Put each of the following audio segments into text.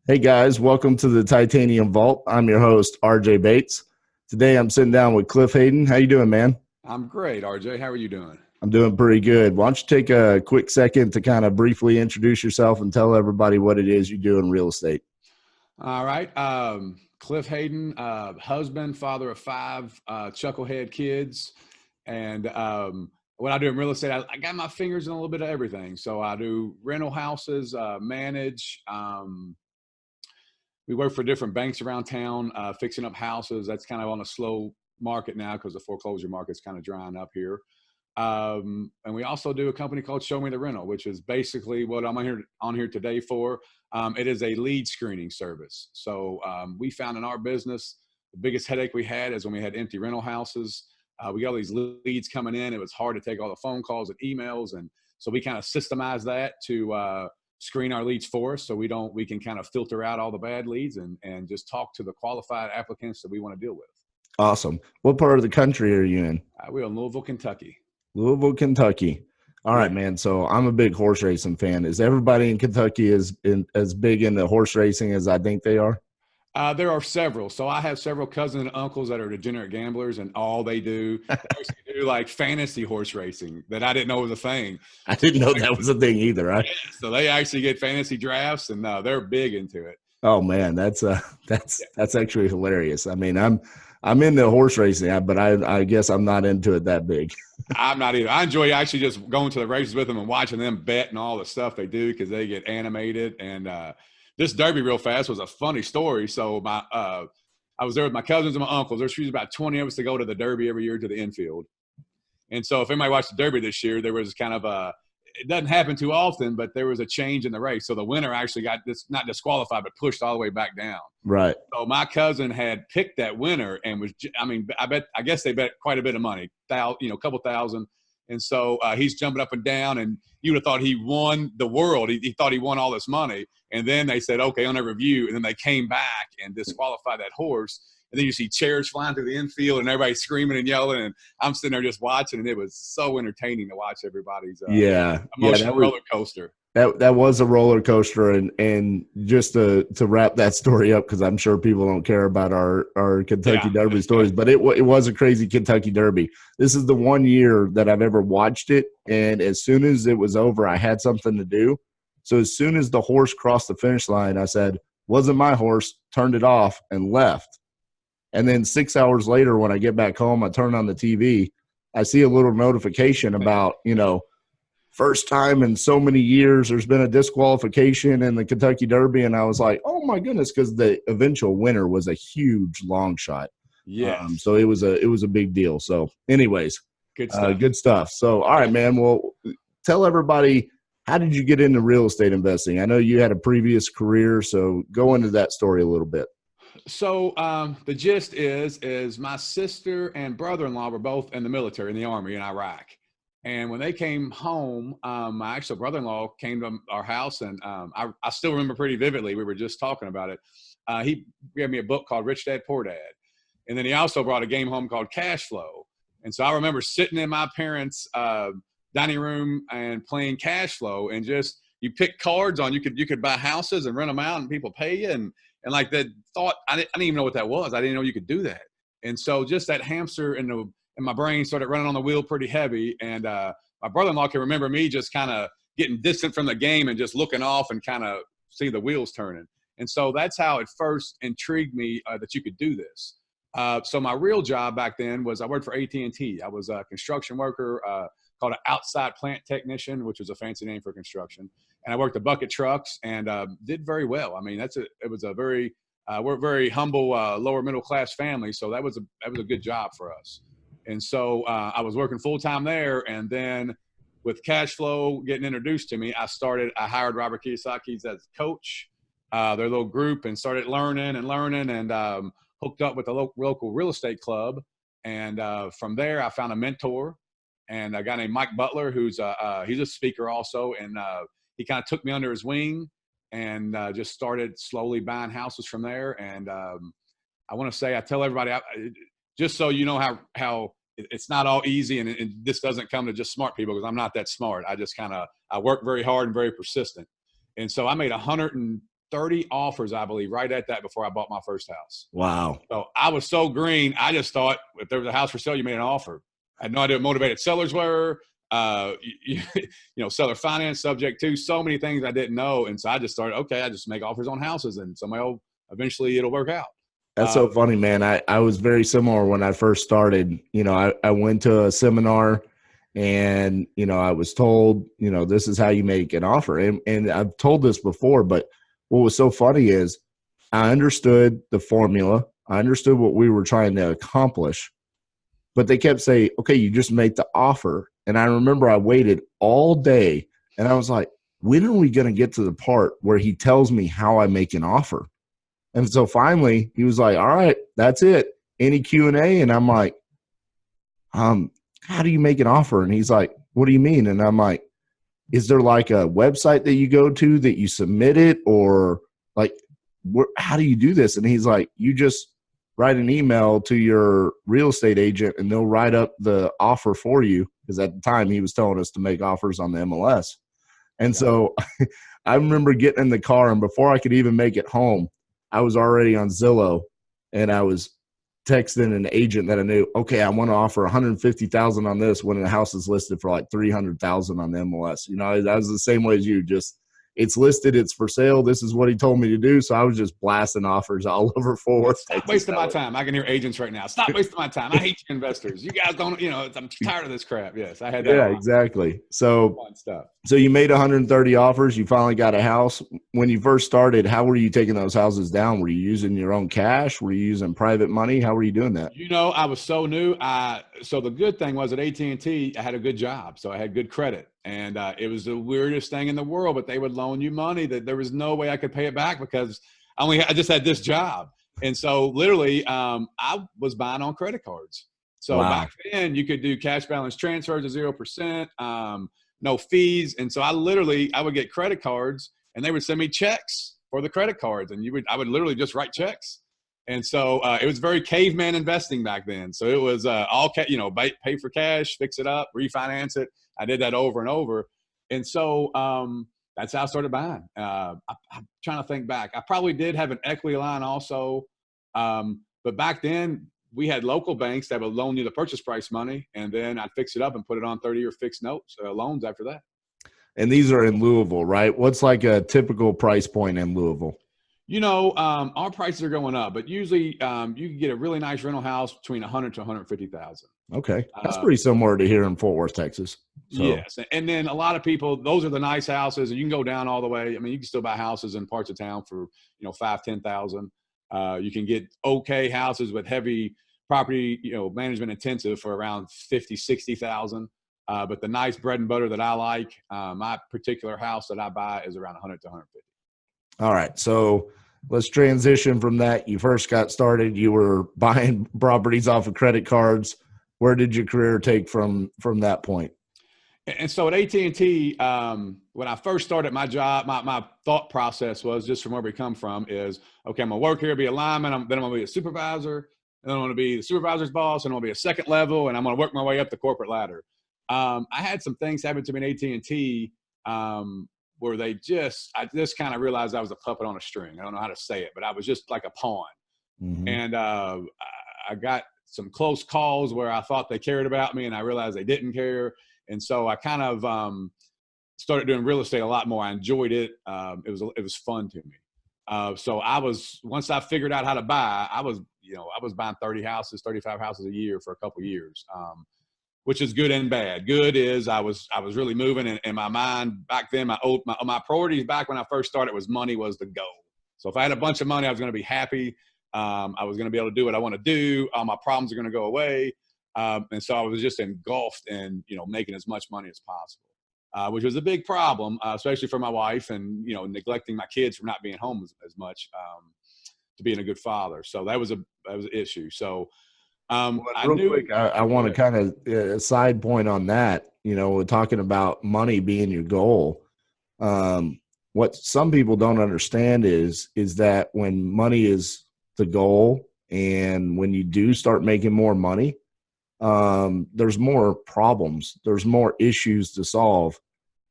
Hey guys, welcome to the Titanium Vault. I'm your host, RJ Bates. Today I'm sitting down with Cliff Hayden. How you doing, man? I'm great, RJ. How are you doing? I'm doing pretty good. Why don't you take a quick second to kind of briefly introduce yourself and tell everybody what it is you do in real estate? All right. Cliff Hayden, husband, father of five chucklehead kids. And what I do in real estate, I got my fingers in a little bit of everything. So I do rental houses, manage. We work for different banks around town, fixing up houses. That's kind of on a slow market now because the foreclosure market's kind of drying up here. And we also do a company called Show Me the Rental, which is basically what I'm on here today for. It is a lead screening service. So we found in our business, the biggest headache we had is when we had empty rental houses. We got all these leads coming in. It was hard to take all the phone calls and emails. And so we kind of systemized that to screen our leads for us. So we can kind of filter out all the bad leads and just talk to the qualified applicants that we want to deal with. Awesome. What part of the country are you in? We're in Louisville, Kentucky. Louisville, Kentucky. All right, man. So I'm a big horse racing fan. Is everybody in Kentucky as big into horse racing as I think they are? There are several. So I have several cousins and uncles that are degenerate gamblers, and all they actually do like fantasy horse racing that I didn't know was a thing. I didn't know that was a thing either. Right? Yeah, so they actually get fantasy drafts, and they're big into it. Oh man, that's actually hilarious. I mean, I'm into horse racing, but I guess I'm not into it that big. I'm not either. I enjoy actually just going to the races with them and watching them bet and all the stuff they do because they get animated. And this Derby real fast was a funny story. So I was there with my cousins and my uncles. There's usually about 20 of us to go to the Derby every year to the infield. And so if anybody watched the Derby this year, there was kind of it doesn't happen too often, but there was a change in the race. So the winner actually got not disqualified, but pushed all the way back down. Right. So my cousin had picked that winner and I guess they bet quite a bit of money, a couple thousand. And so he's jumping up and down, and you would have thought he won the world. He thought he won all this money. And then they said, okay, on a review. And then they came back and disqualified that horse. And then you see chairs flying through the infield and everybody screaming and yelling. And I'm sitting there just watching, and it was so entertaining to watch everybody's emotional roller coaster. That was a roller coaster. And just to wrap that story up, because I'm sure people don't care about our Kentucky Derby stories, but it was a crazy Kentucky Derby. This is the one year that I've ever watched it. And as soon as it was over, I had something to do. So as soon as the horse crossed the finish line, I said, wasn't my horse, turned it off and left. And then 6 hours later, when I get back home, I turn on the TV, I see a little notification about, first time in so many years, there's been a disqualification in the Kentucky Derby. And I was like, oh my goodness, because the eventual winner was a huge long shot. Yeah. So it was a big deal. So anyways, good stuff. So, all right, man. Well, tell everybody, how did you get into real estate investing? I know you had a previous career, so go into that story a little bit. So the gist is my sister and brother-in-law were both in the military, in the Army in Iraq. And when they came home, my actual brother-in-law came to our house, and I still remember pretty vividly. We were just talking about it. He gave me a book called Rich Dad, Poor Dad. And then he also brought a game home called Cash Flow. And so I remember sitting in my parents' dining room and playing Cash Flow, and just you pick cards on. You could buy houses and rent them out, and people pay you. And like that thought, I didn't even know what that was. I didn't know you could do that. And so just that hamster in my brain started running on the wheel pretty heavy. And my brother-in-law can remember me just kind of getting distant from the game and just looking off and kind of see the wheels turning. And so that's how it first intrigued me that you could do this. So my real job back then was I worked for AT&T. I was a construction worker called an outside plant technician, which was a fancy name for construction. And I worked the bucket trucks and did very well. I mean, we're a very humble, lower middle class family. So that was a good job for us. And so I was working full time there. And then with Cash Flow getting introduced to me, I hired Robert Kiyosaki's as coach, their little group, and started learning and hooked up with the local real estate club. And from there, I found a mentor and a guy named Mike Butler, he's a speaker also. And he kind of took me under his wing and just started slowly buying houses from there. And I want to say, I tell everybody, just so you know how it's not all easy, and this doesn't come to just smart people, because I'm not that smart. I work very hard and very persistent. And so I made 30 offers, I believe, right at that before I bought my first house. Wow. So I was so green. I just thought if there was a house for sale, you made an offer. I had no idea what motivated sellers were, seller finance subject to so many things I didn't know. And so I just started, okay, I just make offers on houses and eventually it'll work out. That's so funny, man. I was very similar when I first started. I went to a seminar and, I was told, this is how you make an offer. And I've told this before, but what was so funny is I understood the formula. I understood what we were trying to accomplish, but they kept saying, okay, you just make the offer. And I remember I waited all day and I was like, when are we going to get to the part where he tells me how I make an offer? And so finally he was like, all right, that's it. Any Q&A? And I'm like, how do you make an offer? And he's like, what do you mean? And I'm like, is there like a website that you go to that you submit it, or like, how do you do this? And he's like, you just write an email to your real estate agent and they'll write up the offer for you. Because at the time he was telling us to make offers on the MLS. And so I remember getting in the car, and before I could even make it home, I was already on Zillow and I was texting an agent that I knew, okay, I want to offer 150,000 on this when the house is listed for like 300,000 on the MLS. That was the same way as you. Just, it's listed, it's for sale. This is what he told me to do. So I was just blasting offers all over Fort Worth. Stop wasting my time. I can hear agents right now. Stop wasting my time. I hate you investors. You guys don't, I'm tired of this crap. Yes, I had that. Yeah, exactly. So you made 130 offers. You finally got a house. When you first started, how were you taking those houses down? Were you using your own cash? Were you using private money? How were you doing that? I was so new. So the good thing was at AT&T, I had a good job. So I had good credit. And it was the weirdest thing in the world, but they would loan you money that there was no way I could pay it back because I just had this job. And so literally I was buying on credit cards. So back then you could do cash balance transfers of 0%, no fees. And so I would get credit cards and they would send me checks for the credit cards. And I would literally just write checks. And so it was very caveman investing back then. So it was pay for cash, fix it up, refinance it. I did that over and over. And so that's how I started buying. I'm trying to think back. I probably did have an equity line also. But back then we had local banks that would loan you the purchase price money. And then I'd fix it up and put it on 30-year fixed notes, loans after that. And these are in Louisville, right? What's like a typical price point in Louisville? Our prices are going up, but usually you can get a really nice rental house between 100 to 150,000. Okay. That's pretty similar to here in Fort Worth, Texas. So. Yes. And then a lot of people, those are the nice houses, and you can go down all the way. I mean, you can still buy houses in parts of town for, 5,000, 10,000. You can get okay houses with heavy property, management intensive for around 50, 60,000. But the nice bread and butter that I like, my particular house that I buy is around 100 to 150. All right. So let's transition from that. You first got started. You were buying properties off of credit cards. Where did your career take from that point? And so at AT&T, when I first started my job, my thought process was, just from where we come from, is, okay, I'm going to work here, be a lineman, then I'm going to be a supervisor, and then I'm going to be the supervisor's boss, and I'm going to be a second level, and I'm going to work my way up the corporate ladder. I had some things happen to me in AT&T where I just kind of realized I was a puppet on a string. I don't know how to say it, but I was just like a pawn. Mm-hmm. And I got some close calls where I thought they cared about me, and I realized they didn't care. And so I kind of started doing real estate a lot more. I enjoyed it. It was fun to me. So once I figured out how to buy, I was buying 30 houses, 35 houses a year for a couple of years. Which is good and bad. Good is I was really moving, in my mind back then. My priorities back when I first started money was the goal. So if I had a bunch of money, I was going to be happy. I was going to be able to do what I want to do. All my problems are going to go away. And so I was just engulfed in making as much money as possible, which was a big problem, especially for my wife, and neglecting my kids from not being home as much to being a good father. So that was an issue. So. Real quick, I want to kind of a side point on that. We're talking about money being your goal. What some people don't understand is that when money is the goal, and when you do start making more money, there's more problems, there's more issues to solve.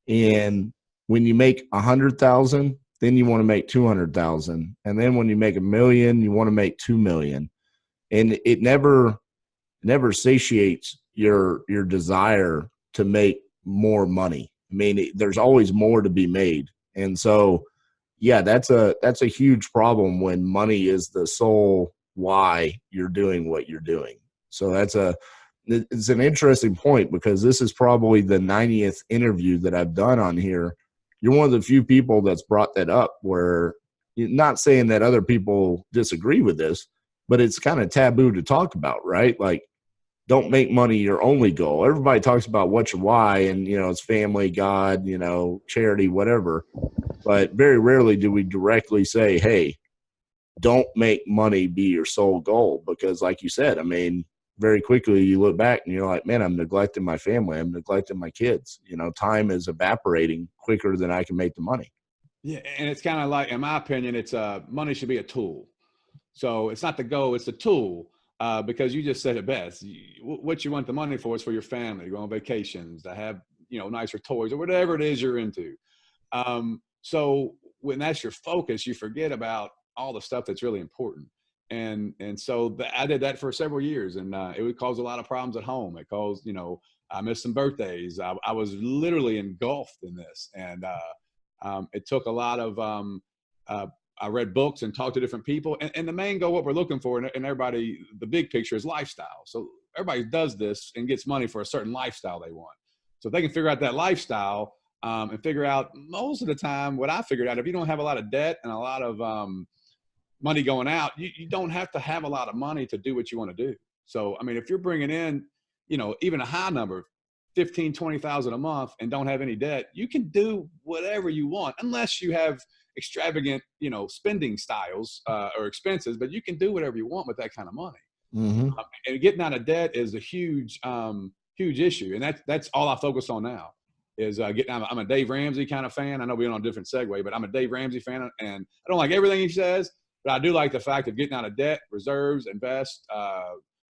And when you make 100,000 then you want to make 200,000. And then when you make $1 million, you want to make 2 million. And it never satiates your desire to make more money. I mean, there's always more to be made. And so, yeah, that's a huge problem when money is the sole why you're doing what you're doing. So it's an interesting point, because this is probably the 90th interview that I've done on here. You're one of the few people that's brought that up, where you're not saying that other people disagree with this, but it's kind of taboo to talk about, right? Like, don't make money your only goal. Everybody talks about what's your why, and, it's family, God, charity, whatever. But very rarely do we directly say, hey, don't make money be your sole goal. Because like you said, I mean, very quickly you look back and you're like, man, I'm neglecting my family. I'm neglecting my kids. Time is evaporating quicker than I can make the money. Yeah. And it's kind of like, in my opinion, it's money should be a tool. So it's not the goal, it's the tool. Because you just said it best. What you want the money for is for your family, to go on vacations, to have, nicer toys, or whatever it is you're into. So when that's your focus, you forget about all the stuff that's really important. And so I did that for several years, and it would cause a lot of problems at home. It caused, I missed some birthdays. I was literally engulfed in this, and it took a lot of I read books and talked to different people. And the main goal, what we're looking for, and everybody, the big picture is lifestyle. So everybody does this and gets money for a certain lifestyle they want. So if they can figure out that lifestyle, and figure out, most of the time, what I figured out, if you don't have a lot of debt and a lot of money going out, you don't have to have a lot of money to do what you want to do. So, I mean, if you're bringing in, even a high number, 15, 20,000 a month, and don't have any debt, you can do whatever you want, unless you have extravagant, spending styles or expenses, but you can do whatever you want with that kind of money. Mm-hmm. And getting out of debt is a huge issue. And that's all I focus on now is getting out. I'm a Dave Ramsey kind of fan. I know we're on a different segue, but I'm a Dave Ramsey fan, and I don't like everything he says, but I do like the fact of getting out of debt, reserves, invest,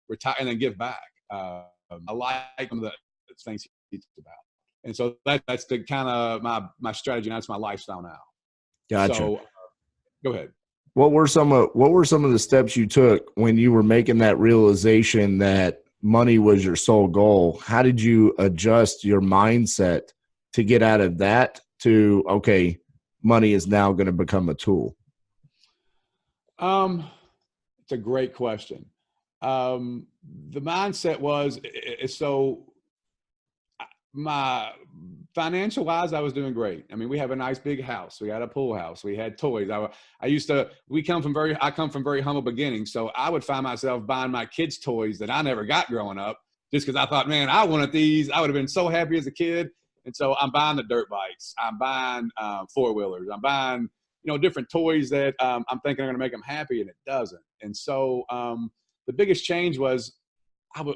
retire, and then give back. I like some of the things he talks about. And so that's the kind of my strategy, and that's my lifestyle now. Gotcha. So, go ahead. What were some of the steps you took when you were making that realization that money was your sole goal? How did you adjust your mindset to get out of that to, okay, money is now going to become a tool? It's a great question. The mindset was, so my financial wise, I was doing great. I mean, we have a nice big house. We had a pool house. We had toys. I come from very humble beginnings. So I would find myself buying my kids toys that I never got growing up, just because I thought, man, I wanted these. I would have been so happy as a kid. And so I'm buying the dirt bikes. I'm buying 4-wheelers. I'm buying, different toys that I'm thinking are going to make them happy, and it doesn't. And so the biggest change was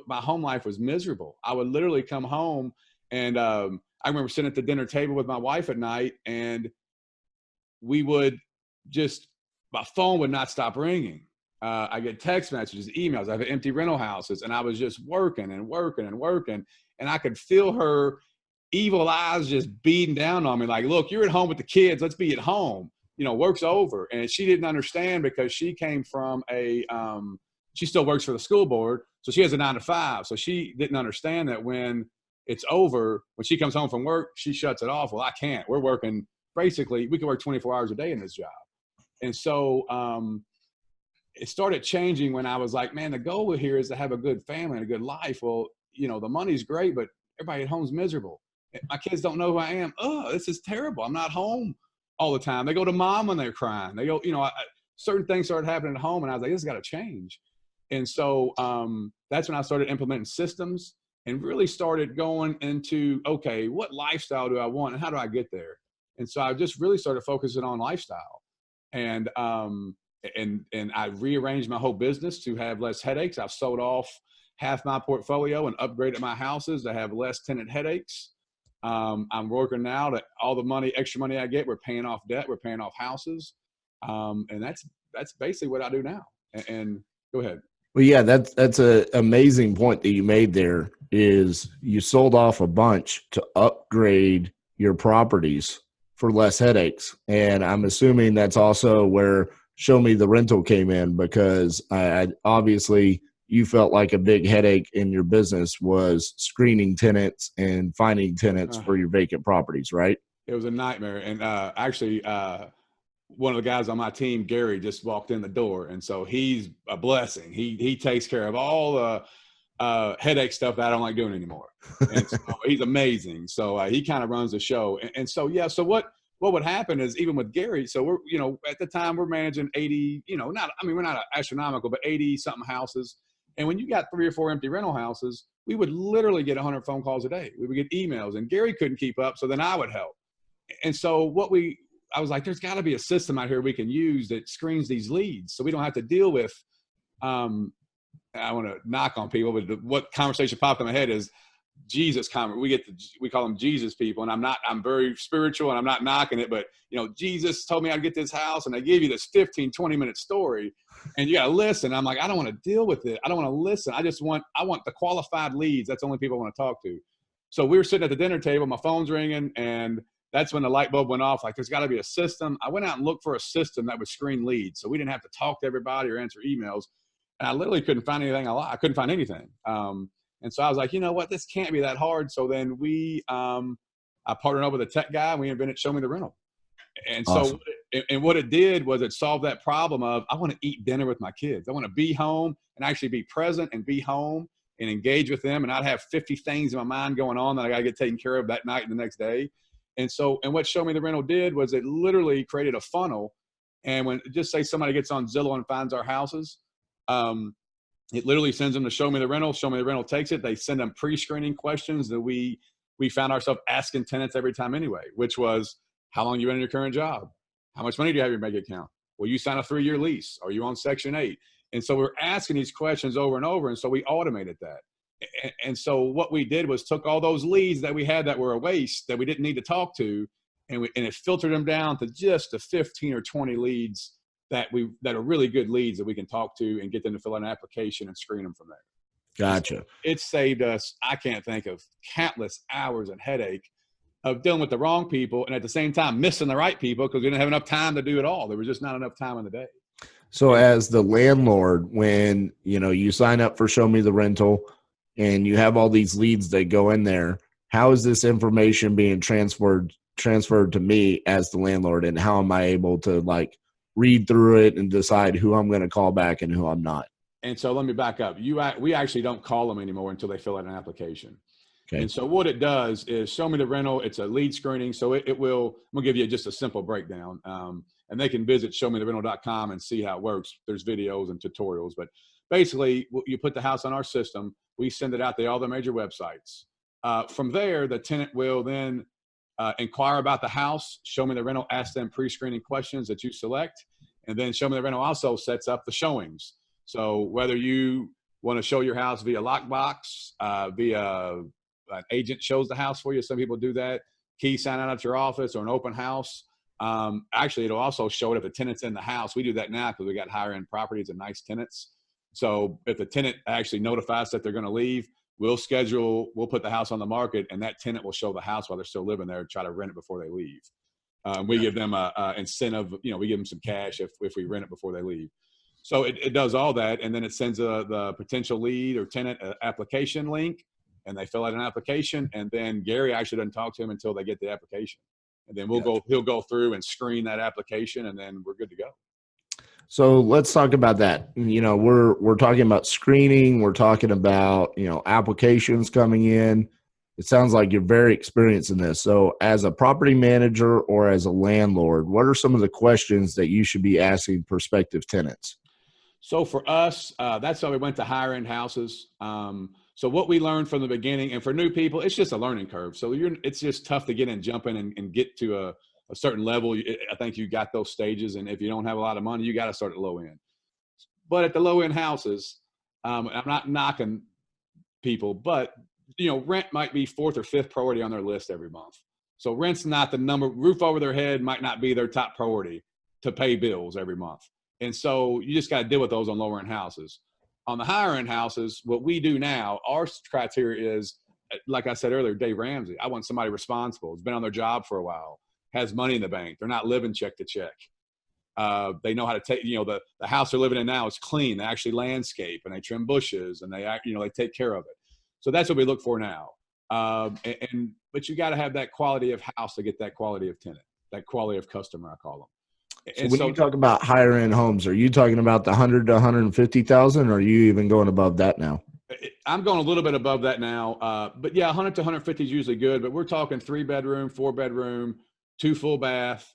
my home life was miserable. I would literally come home, and I remember sitting at the dinner table with my wife at night, and we would my phone would not stop ringing. I get text messages, emails. I have empty rental houses, and I was just working and working and working. And I could feel her evil eyes just beating down on me. Like, look, you're at home with the kids. Let's be at home. Work's over. And she didn't understand, because she came from she still works for the school board. So she has a 9-to-5. So she didn't understand that when it's over, when she comes home from work, she shuts it off. Well, I can't. We're working, basically, we can work 24 hours a day in this job. And so it started changing when I was like, man, the goal here is to have a good family and a good life. Well, the money's great, but everybody at home's miserable. My kids don't know who I am. Oh, this is terrible. I'm not home all the time. They go to mom when they're crying. They go, certain things started happening at home, and I was like, this has got to change. And so that's when I started implementing systems and really started going into, okay, what lifestyle do I want and how do I get there? And so I just really started focusing on lifestyle. And I rearranged my whole business to have less headaches. I've sold off half my portfolio and upgraded my houses to have less tenant headaches. I'm working now that all the extra money I get, we're paying off debt, we're paying off houses. And that's basically what I do now. And go ahead. Well, yeah, that's an amazing point that you made there, is you sold off a bunch to upgrade your properties for less headaches. And I'm assuming that's also where Show Me the Rental came in, because I obviously you felt like a big headache in your business was screening tenants and finding tenants for your vacant properties, right? It was a nightmare. And actually, one of the guys on my team, Gary, just walked in the door. And so he's a blessing. He takes care of all the headache stuff that I don't like doing anymore. And so he's amazing. So he kind of runs the show. And so, yeah, so what would happen is, even with Gary, so we're, at the time we're managing 80, we're not astronomical, but 80 something houses. And when you got 3 or 4 empty rental houses, we would literally get 100 phone calls a day. We would get emails, and Gary couldn't keep up. So then I would help. And so I was like, there's got to be a system out here we can use that screens these leads, so we don't have to deal with, I want to knock on people, but what conversation popped in my head is Jesus comment. We call them Jesus people. And I'm very spiritual and I'm not knocking it, but Jesus told me I'd get this house, and they give you this 15, 20-minute story, and you got to listen. I'm like, I don't want to deal with it. I don't want to listen. I want the qualified leads. That's the only people I want to talk to. So we were sitting at the dinner table, my phone's ringing, and that's when the light bulb went off. Like, there's got to be a system. I went out and looked for a system that would screen leads, so we didn't have to talk to everybody or answer emails. And I literally couldn't find anything. I couldn't find anything. And so I was like, you know what? This can't be that hard. So then I partnered up with a tech guy, and we invented Show Me the Rental. And awesome. So what it did was it solved that problem of, I want to eat dinner with my kids. I want to be home and actually be present and be home and engage with them, and not have 50 things in my mind going on that I got to get taken care of that night and the next day. And what Show Me the Rental did was it literally created a funnel. And when, just say somebody gets on Zillow and finds our houses, it literally sends them to Show Me the Rental. Show Me the Rental takes it. They send them pre-screening questions that we found ourselves asking tenants every time anyway, which was, how long you been in your current job? How much money do you have in your bank account? Will you sign a 3-year lease? Are you on Section 8? And so we're asking these questions over and over. And so we automated that. And so what we did was took all those leads that we had that were a waste, that we didn't need to talk to, and it filtered them down to just the 15 or 20 leads that are really good leads that we can talk to and get them to fill out an application and screen them from there. Gotcha. It saved us, I can't think of, countless hours and headache of dealing with the wrong people, and at the same time missing the right people because we didn't have enough time to do it all. There was just not enough time in the day. So as the landlord, when you sign up for Show Me the Rental and you have all these leads that go in there, how is this information being transferred to me as the landlord, and how am I able to read through it and decide who I'm going to call back and who I'm not? And so let me back up. We actually don't call them anymore until they fill out an application. Okay. And so what it does is Show Me the Rental. It's a lead screening. So I'm going to give you just a simple breakdown. And they can visit showmetherental.com and see how it works. There's videos and tutorials. But basically, you put the house on our system. We send it out to all the major websites. From there, the tenant will then inquire about the house. Show Me the Rental asks them pre-screening questions that you select. And then Show Me the Rental also sets up the showings. So whether you want to show your house via lockbox, via an agent shows the house for you. Some people do that. Key sign out at your office, or an open house. Actually, it'll also show it if the tenant's in the house. We do that now because we got higher end properties and nice tenants. So if the tenant actually notifies that they're going to leave, we'll put the house on the market, and that tenant will show the house while they're still living there, try to rent it before they leave. We give them a incentive, we give them some cash if we rent it before they leave. So it does all that, and then it sends the potential lead or tenant application link, and they fill out an application, and then Gary actually doesn't talk to them until they get the application. And then he'll go through and screen that application, and then we're good to go. So let's talk about that. We're talking about screening. We're talking about, applications coming in. It sounds like you're very experienced in this. So as a property manager or as a landlord, what are some of the questions that you should be asking prospective tenants? So for us, that's how we went to higher end houses. So what we learned from the beginning, and for new people, it's just a learning curve. So it's just tough to get in, jump in, and get to a certain level. I think you got those stages, and if you don't have a lot of money, you got to start at low end. But at the low end houses, I'm not knocking people, but rent might be 4th or 5th priority on their list every month. So rent's not the number. Roof over their head might not be their top priority to pay bills every month. And so you just got to deal with those on lower end houses. On the higher end houses, what we do now, our criteria is, like I said earlier, Dave Ramsey. I want somebody responsible, who's been on their job for a while. has money in the bank. They're not living check to check. They know how to take, the house they're living in now is clean. They actually landscape and they trim bushes and they take care of it. So that's what we look for now. But you got to have that quality of house to get that quality of tenant, that quality of customer, I call them. So when you talk about higher end homes, are you talking about the 100 to 150,000, or are you even going above that now? I'm going a little bit above that now. But yeah, 100 to 150 is usually good, but we're talking 3-bedroom, 4-bedroom, 2 full bath,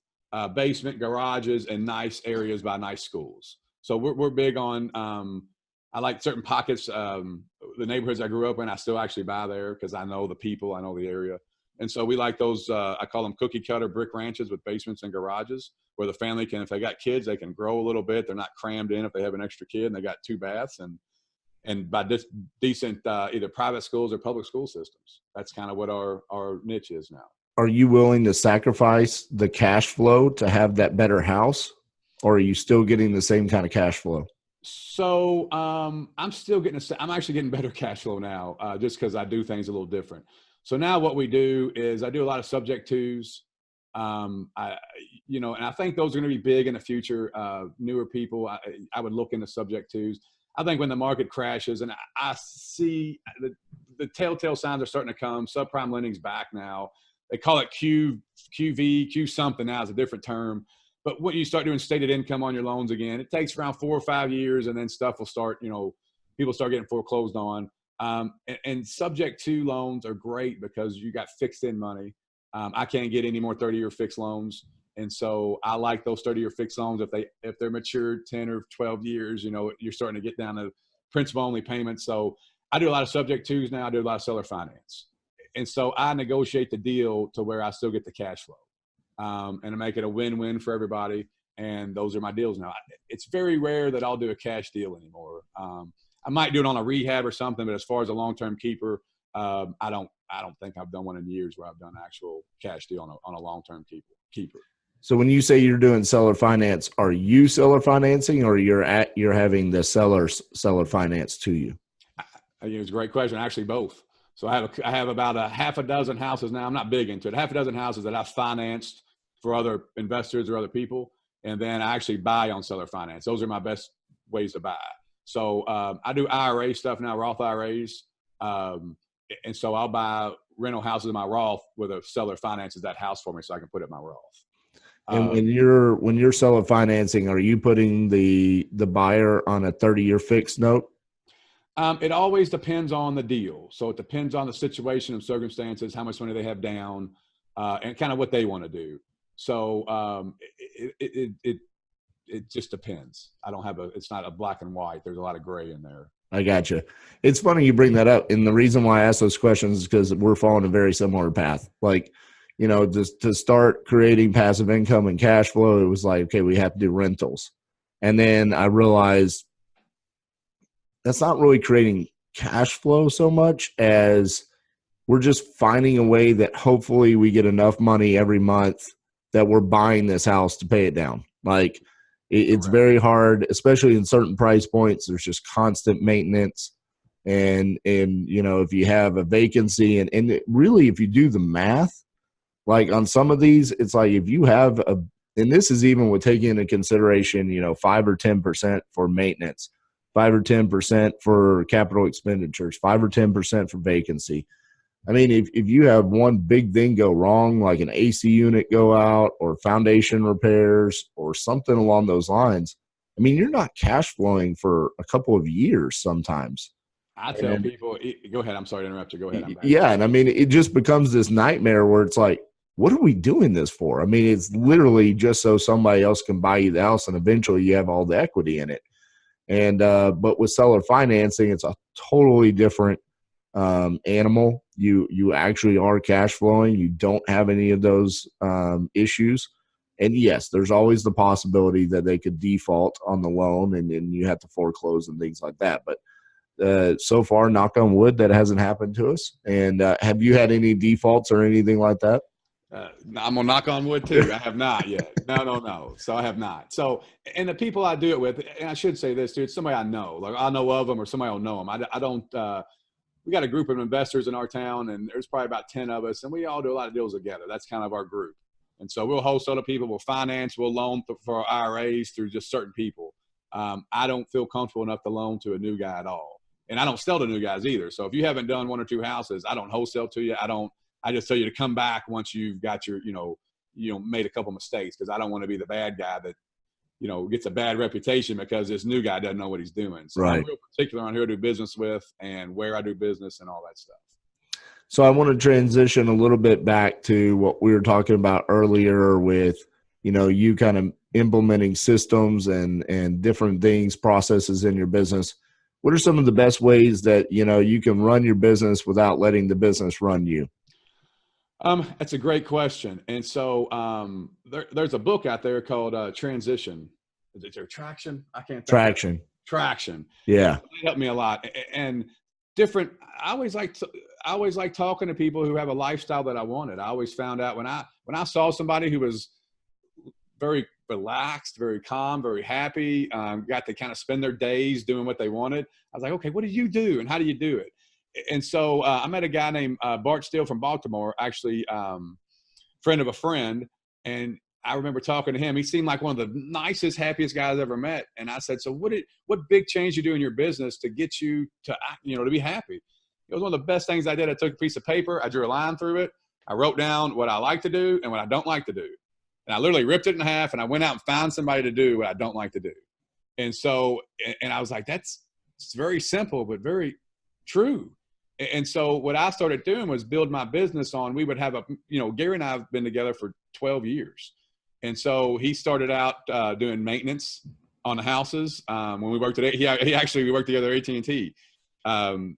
basement, garages, and nice areas by nice schools. So we're big on, I like certain pockets, the neighborhoods I grew up in, I still actually buy there because I know the people, I know the area. And so we like those, I call them cookie cutter brick ranches with basements and garages where the family can, if they got kids, they can grow a little bit. They're not crammed in if they have an extra kid and they got 2 baths and by decent either private schools or public school systems. That's kind of what our niche is now. Are you willing to sacrifice the cash flow to have that better house, or are you still getting the same kind of cash flow? So I'm actually getting better cash flow now just because I do things a little different. So now what we do is I do a lot of subject twos. And I think those are going to be big in the future. Newer people, I would look into subject twos. I think when the market crashes, and I see the telltale signs are starting to come. Subprime lending's back now. They call it QV, Q something now is a different term. But when you start doing stated income on your loans again, it takes around 4 or 5 years, and then stuff will start, people start getting foreclosed on. And subject to loans are great because you got fixed in money. I can't get any more 30-year fixed loans. And so I like those 30-year fixed loans. If they're matured 10 or 12 years, you're starting to get down to principal only payments. So I do a lot of subject twos now. I do a lot of seller finance. And so I negotiate the deal to where I still get the cash flow. And I make it a win-win for everybody. And those are my deals now. It's very rare that I'll do a cash deal anymore. I might do it on a rehab or something, but as far as a long-term keeper, I don't think I've done one in years where I've done an actual cash deal on a long-term keeper. So when you say you're doing seller finance, are you seller financing, or you're having the seller finance to you? It's a great question. Actually, both. So I have about a half a dozen houses now. I'm not big into it. Half a dozen houses that I've financed for other investors or other people, and then I actually buy on seller finance. Those are my best ways to buy. So I do IRA stuff now, Roth IRAs, and so I'll buy rental houses in my Roth where the seller finances that house for me, so I can put it in my Roth. And when you're seller financing, are you putting the buyer on a 30-year fixed note? It always depends on the deal. So it depends on the situation and circumstances, how much money they have down, and kind of what they want to do. So it just depends. It's not a black and white. There's a lot of gray in there. I got you. It's funny you bring that up. And the reason why I ask those questions is because we're following a very similar path. Like, just to start creating passive income and cash flow, it was like, okay, we have to do rentals. And then I realized that's not really creating cash flow so much as we're just finding a way that hopefully we get enough money every month that we're buying this house to pay it down. Like it's very hard, especially in certain price points. There's just constant maintenance. And if you have a vacancy and really, if you do the math, like on some of these, it's like if you have and this is even with taking into consideration, 5 or 10% for maintenance, 5 or 10% for capital expenditures, 5 or 10% for vacancy. I mean, if you have one big thing go wrong, like an AC unit go out or foundation repairs or something along those lines, I mean, you're not cash flowing for a couple of years sometimes. I tell people, go ahead. I'm sorry to interrupt you. Go ahead. Yeah. And I mean, it just becomes this nightmare where it's like, what are we doing this for? I mean, it's literally just so somebody else can buy you the house and eventually you have all the equity in it. And, but with seller financing, it's a totally different animal. You actually are cash flowing. You don't have any of those issues. And yes, there's always the possibility that they could default on the loan and you have to foreclose and things like that. But so far, knock on wood, that hasn't happened to us. And have you had any defaults or anything like that? I'm gonna knock on wood too. I have not yet. No. So I have not. So, and the people I do it with, and I should say this, dude, it's somebody I know. Like I know of them, or somebody will know them. I don't. We got a group of investors in our town, and there's probably about 10 of us, and we all do a lot of deals together. That's kind of our group. And so we'll wholesale to people, we'll finance, we'll loan for IRAs through just certain people. I don't feel comfortable enough to loan to a new guy at all. And I don't sell to new guys either. So if you haven't done 1 or 2 houses, I don't wholesale to you. I just tell you to come back once you've got your, made a couple mistakes, because I don't want to be the bad guy that, gets a bad reputation because this new guy doesn't know what he's doing. So I'm real particular on who I do business with and where I do business and all that stuff. So I want to transition a little bit back to what we were talking about earlier with, you kind of implementing systems and different things, processes in your business. What are some of the best ways that, you can run your business without letting the business run you? That's a great question. And so there's a book out there called Transition. Is it Traction? I can't think. Traction. Yeah. It helped me a lot. And I always like talking to people who have a lifestyle that I wanted. I always found out when I saw somebody who was very relaxed, very calm, very happy, got to kind of spend their days doing what they wanted, I was like, okay, what do you do and how do you do it? And so I met a guy named Bart Steele from Baltimore, actually friend of a friend. And I remember talking to him. He seemed like one of the nicest, happiest guys I ever met. And I said, so what big change you do in your business to get you to, to be happy? It was one of the best things I did. I took a piece of paper, I drew a line through it. I wrote down what I like to do and what I don't like to do. And I literally ripped it in half and I went out and found somebody to do what I don't like to do. And so, and I was like, it's very simple, but very true. And so what I started doing was build my business on, we would have Gary and I have been together for 12 years. And so he started out doing maintenance on the houses. When we worked at, we worked together at AT&T.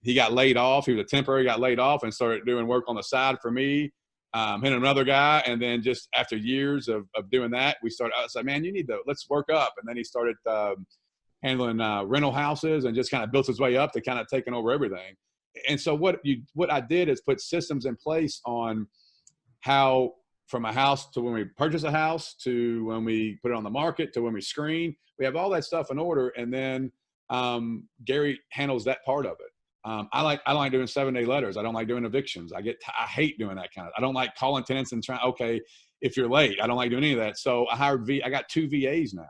He got laid off. He was a temporary, got laid off and started doing work on the side for me, him and another guy. And then just after years of doing that, I was like, man, let's work up. And then he started handling rental houses and just kind of built his way up to kind of taking over everything. And so what I did is put systems in place on how, from a house to when we purchase a house to when we put it on the market to when we screen, we have all that stuff in order. And then Gary handles that part of it. I like doing 7-day letters. I don't like doing evictions. I hate doing that kind of. I don't like calling tenants and trying. Okay, if you're late, I don't like doing any of that. So I got 2 VAs now,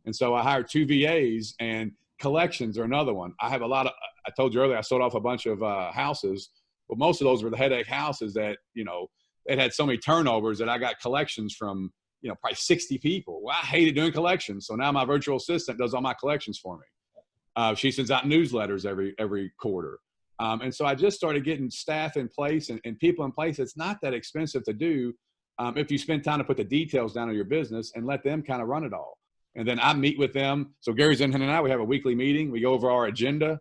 and so I hired 2 VAs, and collections are another one. I have I told you earlier, I sold off a bunch of houses. Well, most of those were the headache houses that it had so many turnovers that I got collections from probably 60 people. Well, I hated doing collections, so now my virtual assistant does all my collections for me. She sends out newsletters every quarter. And so I just started getting staff in place and people in place. It's not that expensive to do if you spend time to put the details down on your business and let them kind of run it all. And then I meet with them. So Gary's in here and we have a weekly meeting. We go over our agenda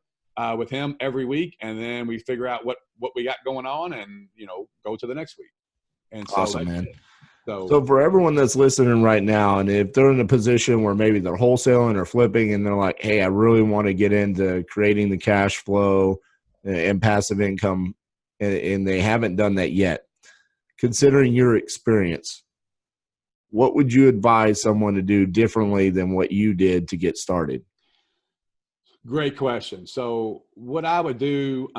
with him every week. And then we figure out what we got going on and, go to the next week. And so awesome, man. So for everyone that's listening right now, and if they're in a position where maybe they're wholesaling or flipping and they're like, hey, I really want to get into creating the cash flow and passive income, and they haven't done that yet, considering your experience, what would you advise someone to do differently than what you did to get started? Great question. So what I would do,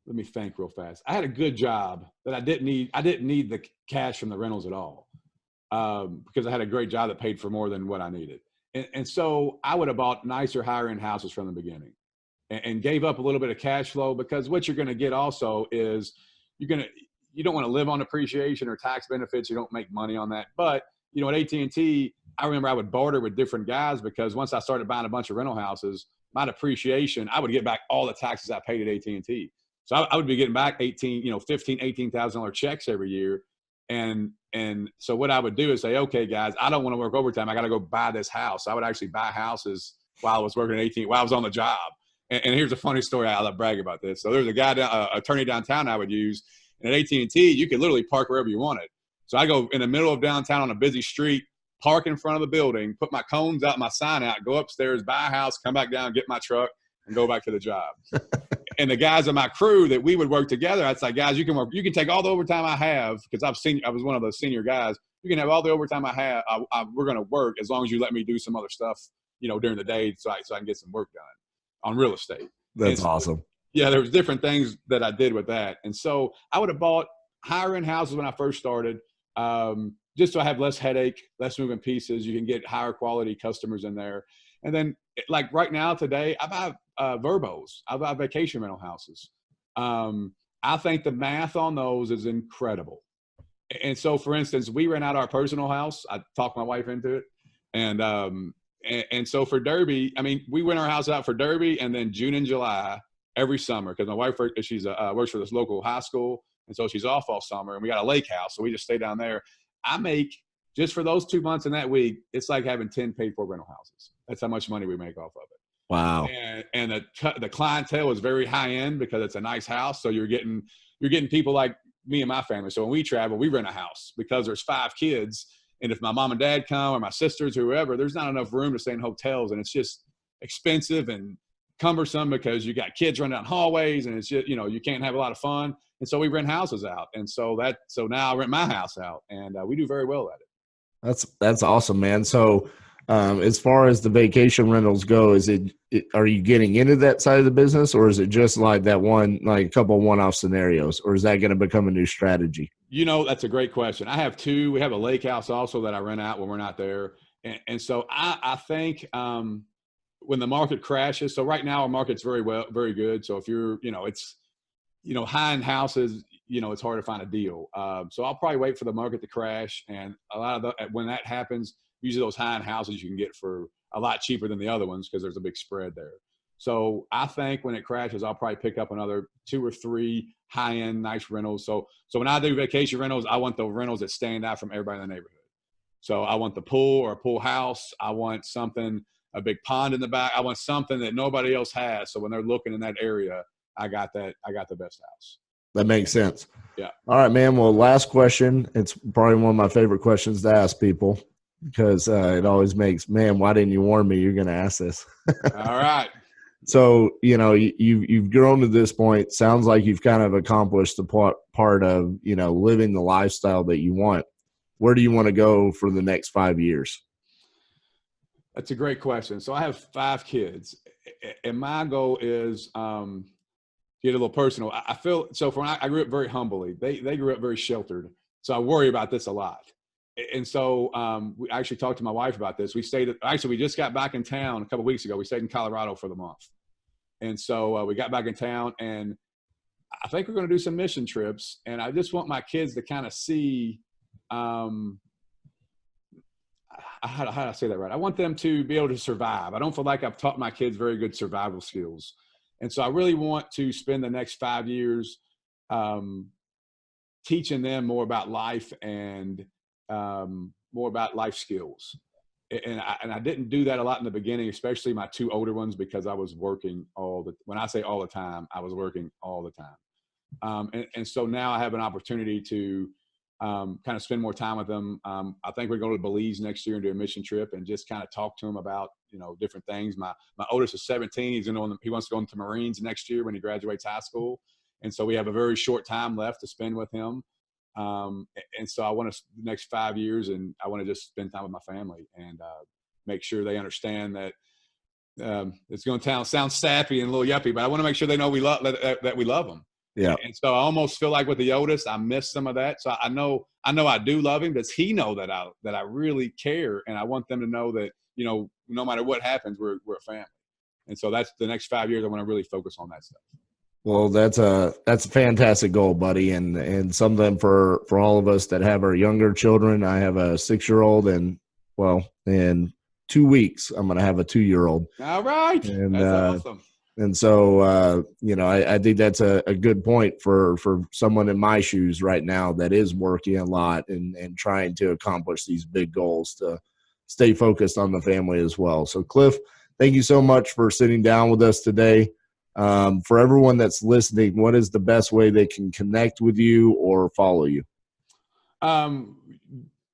let me think real fast. I had a good job that I didn't need the cash from the rentals at all because I had a great job that paid for more than what I needed. And so I would have bought nicer, higher end houses from the beginning and gave up a little bit of cash flow, because what you're going to get also is you don't want to live on appreciation or tax benefits. You don't make money on that. But, at AT&T, I remember I would barter with different guys, because once I started buying a bunch of rental houses, my depreciation, I would get back all the taxes I paid at AT&T. So I would be getting back $18,000 checks every year. And so what I would do is say, okay, guys, I don't want to work overtime. I got to go buy this house. I would actually buy houses while I was working at AT&T, while I was on the job. And here's a funny story. I love brag about this. So there's a guy, attorney downtown I would use. And at AT&T, you could literally park wherever you wanted. So I go in the middle of downtown on a busy street, park in front of the building, put my cones out, my sign out, go upstairs, buy a house, come back down, get my truck, and go back to the job. And the guys in my crew that we would work together, I'd say, guys, you can take all the overtime I have, because I was one of those senior guys. You can have all the overtime I have. We're going to work as long as you let me do some other stuff, during the day, so I can get some work done on real estate. That's awesome. Yeah, there was different things that I did with that. And so I would have bought higher end houses when I first started. just so I have less headache, less moving pieces. You can get higher quality customers in there. And then like right now today, I buy Verbos. I buy vacation rental houses. I think the math on those is incredible. And so, for instance, we rent out our personal house. I talked my wife into it. And so for Derby, I mean, we rent our house out for Derby and then June and July every summer because my wife, she's works for this local high school. And so she's off all summer and we got a lake house. So we just stay down there. I make just for those 2 months in that week, it's like having 10 paid for rental houses. That's how much money we make off of it. Wow. And the clientele is very high end because it's a nice house. So you're getting people like me and my family. So when we travel, we rent a house because there's 5 kids. And if my mom and dad come or my sisters or whoever, there's not enough room to stay in hotels. And it's just expensive and cumbersome because you got kids running down hallways and it's just, you can't have a lot of fun. And so we rent houses out. And so now I rent my house out and we do very well at it. That's awesome, man. So as far as the vacation rentals go, are you getting into that side of the business or is it just like that a couple one-off scenarios, or is that going to become a new strategy? That's a great question. I have 2. We have a lake house also that I rent out when we're not there. And so I think when the market crashes, so right now our market's very good. So if you're, it's, high-end houses, it's hard to find a deal. So I'll probably wait for the market to crash. And a lot of when that happens, usually those high-end houses you can get for a lot cheaper than the other ones because there's a big spread there. So I think when it crashes, I'll probably pick up another 2 or 3 high-end nice rentals. So when I do vacation rentals, I want the rentals that stand out from everybody in the neighborhood. So I want the pool or a pool house. I want a big pond in the back. I want something that nobody else has. So when they're looking in that area, I got the best house. That makes sense. Yeah. All right, man. Well, last question. It's probably one of my favorite questions to ask people because it always makes, man, why didn't you warn me you're going to ask this? All right. So, you've grown to this point. Sounds like you've kind of accomplished the part of, living the lifestyle that you want. Where do you want to go for the next 5 years? That's a great question. So I have 5 kids and my goal is, get a little personal. I feel so I grew up very humbly. They grew up very sheltered. So I worry about this a lot. And so we actually talked to my wife about this. We just got back in town a couple of weeks ago. We stayed in Colorado for the month. And so we got back in town and I think we're going to do some mission trips. And I just want my kids to kind of see, how do I say that right? I want them to be able to survive. I don't feel like I've taught my kids very good survival skills. And so I really want to spend the next 5 years teaching them more about life and more about life skills. And I didn't do that a lot in the beginning, especially my 2 older ones, because I was working when I say all the time, I was working all the time. And so now I have an opportunity to kind of spend more time with them. I think we're going to Belize next year and do a mission trip and just kind of talk to them about, different things. My oldest is 17. He wants to go into Marines next year when he graduates high school. And so we have a very short time left to spend with him. And so I want to the next 5 years and I want to just spend time with my family and make sure they understand that it's going to sound sappy and a little yuppie, but I want to make sure they know that we love them. Yeah. And so I almost feel like with the oldest, I miss some of that. So I know I do love him. Does he know that I really care? And I want them to know that, no matter what happens, we're a family. And so that's the next 5 years. I want to really focus on that stuff. Well, that's a fantastic goal, buddy. And something for all of us that have our younger children. I have a 6-year-old and in 2 weeks, I'm going to have a 2-year-old. All right. And, that's awesome. And so, I think that's a good point for someone in my shoes right now that is working a lot and trying to accomplish these big goals to stay focused on the family as well. So, Cliff, thank you so much for sitting down with us today. For everyone that's listening, what is the best way they can connect with you or follow you?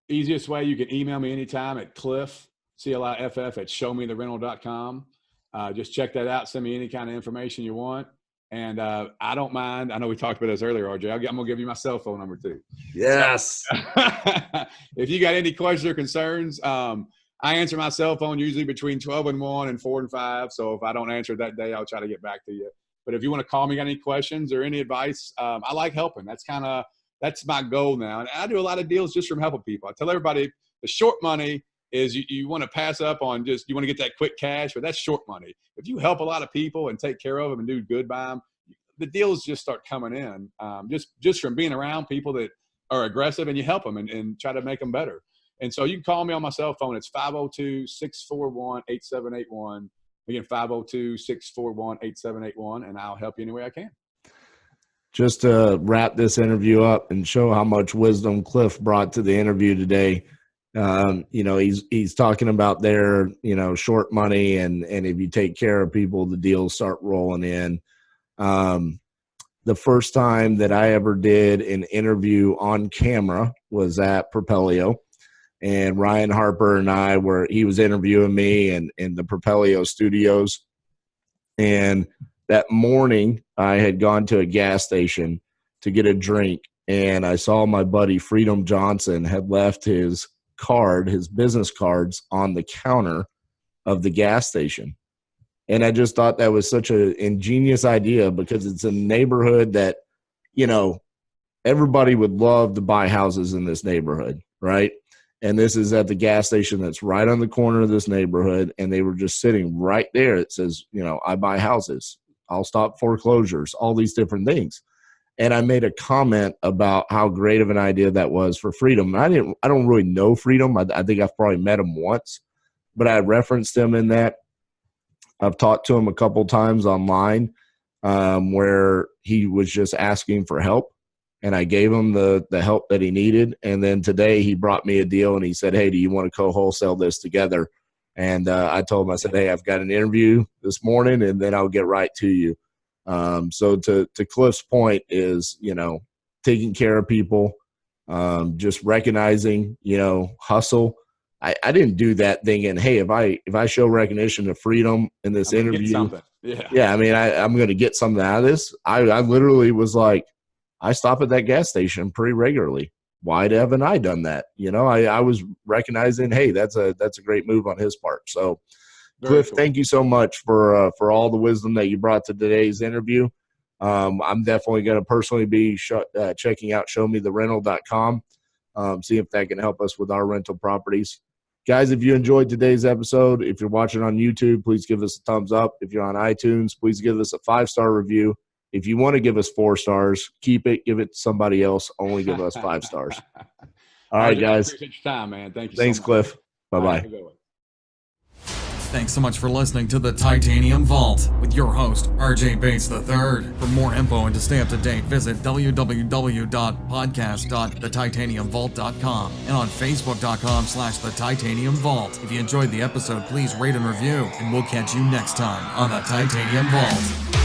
Easiest way, you can email me anytime at Cliff, CLIFF at showmetherental.com. Just check that out. Send me any kind of information you want. And I don't mind. I know we talked about this earlier, RJ. I'm going to give you my cell phone number too. Yes. If you got any questions or concerns, I answer my cell phone usually between 12 and 1 and 4 and 5. So if I don't answer that day, I'll try to get back to you. But if you want to call me, got any questions or any advice, I like helping. That's kind of that's my goal now. And I do a lot of deals just from helping people. I tell everybody the short money is you want to pass up on just, you want to get that quick cash, but that's short money. If you help a lot of people and take care of them and do good by them, the deals just start coming in, just from being around people that are aggressive, and you help them and try to make them better. And so you can call me on my cell phone. It's 502-641-8781. Again, 502-641-8781, and I'll help you any way I can. Just to wrap this interview up and show how much wisdom Cliff brought to the interview today. He's talking about their, short money, and if you take care of people, the deals start rolling in. The first time that I ever did an interview on camera was at Propelio, and Ryan Harper and he was interviewing me in the Propelio studios. And that morning I had gone to a gas station to get a drink, and I saw my buddy Freedom Johnson had left his business cards on the counter of the gas station. And I just thought that was such an ingenious idea, because it's a neighborhood that, everybody would love to buy houses in this neighborhood, right? And this is at the gas station that's right on the corner of this neighborhood, and they were just sitting right there. It says, I buy houses. I'll stop foreclosures, all these different things. And I made a comment about how great of an idea that was for Freedom. I don't really know Freedom. I think I've probably met him once, but I referenced him in that. I've talked to him a couple times online where he was just asking for help, and I gave him the help that he needed. And then today he brought me a deal, and he said, hey, do you want to co-wholesale this together? And I told him, I said, hey, I've got an interview this morning, and then I'll get right to you. So to Cliff's point is, taking care of people, just recognizing, hustle. I didn't do that thinking, hey, if I show recognition to Freedom in this interview, I'm going to get something out of this. I literally was like, I stop at that gas station pretty regularly. Why haven't I done that? I was recognizing, hey, that's a great move on his part. So, Cliff, thank you so much for all the wisdom that you brought to today's interview. I'm definitely going to personally be checking out showmetherental.com, see if that can help us with our rental properties. Guys, if you enjoyed today's episode, if you're watching on YouTube, please give us a thumbs up. If you're on iTunes, please give us a 5-star review. If you want to give us 4 stars, keep it. Give it to somebody else. Only give us 5 stars. All right, guys. Appreciate your time, man. Thank you. Thanks, so much. Cliff. Bye-bye. Thanks so much for listening to the Titanium Vault with your host, RJ Bates III. For more info and to stay up to date, visit www.podcast.thetitaniumvault.com and on facebook.com/The Titanium Vault. If you enjoyed the episode, please rate and review, and we'll catch you next time on the Titanium Vault.